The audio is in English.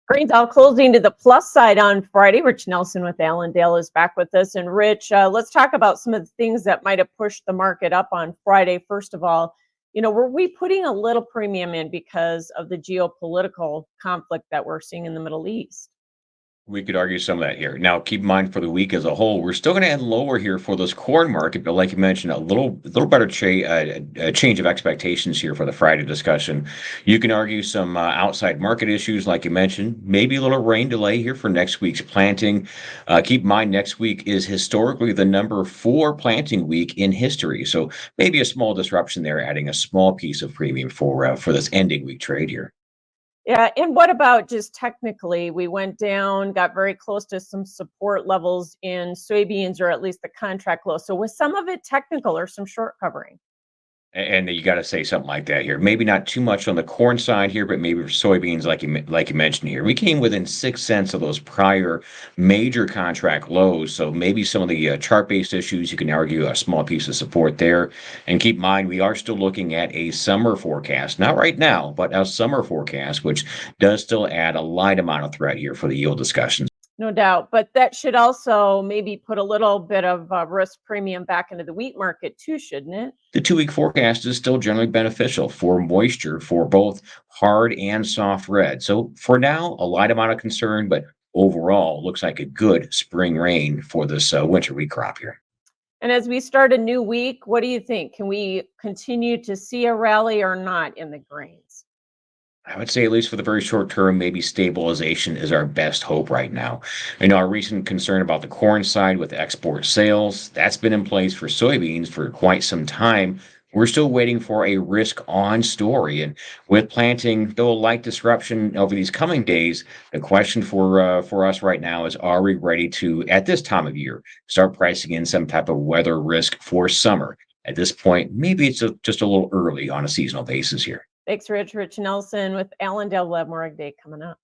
Grains all closing to the plus side on Friday. Rich Nelson with Allendale is back with us. And Rich, let's talk about some of the things that might have pushed the market up on Friday. First of all, were we putting a little premium in because of the geopolitical conflict that we're seeing in the Middle East? We could argue some of that here. Now, keep in mind for the week as a whole, we're still going to end lower here for this corn market, but like you mentioned, a little better change of expectations here for the Friday discussion. You can argue some outside market issues, like you mentioned, maybe a little rain delay here for next week's planting. Keep in mind, next week is historically the number 4 planting week in history, so maybe a small disruption there, adding a small piece of premium for this ending week trade here. Yeah, and what about just technically? We went down, got very close to some support levels in soybeans, or at least the contract low. So was some of it technical or some short covering? And you got to say something like that here. Maybe not too much on the corn side here, but maybe for soybeans, like you mentioned here, we came within 6 cents of those prior major contract lows. So maybe some of the chart-based issues, you can argue a small piece of support there. And keep in mind, we are still looking at a summer forecast, not right now, but a summer forecast, which does still add a light amount of threat here for the yield discussions. No doubt, but that should also maybe put a little bit of risk premium back into the wheat market too, shouldn't it? The 2-week forecast is still generally beneficial for moisture for both hard and soft red. So for now, a light amount of concern, but overall, looks like a good spring rain for this winter wheat crop here. And as we start a new week, what do you think? Can we continue to see a rally or not in the grains? I would say, at least for the very short term, maybe stabilization is our best hope right now. I know our recent concern about the corn side with export sales, that's been in place for soybeans for quite some time. We're still waiting for a risk on story. And with planting, though a light disruption over these coming days, the question for us right now is, are we ready to, at this time of year, start pricing in some type of weather risk for summer? At this point, maybe it's just a little early on a seasonal basis here. Thanks, Rich. Rich Nelson with Allendale. We'll have more AgDay coming up.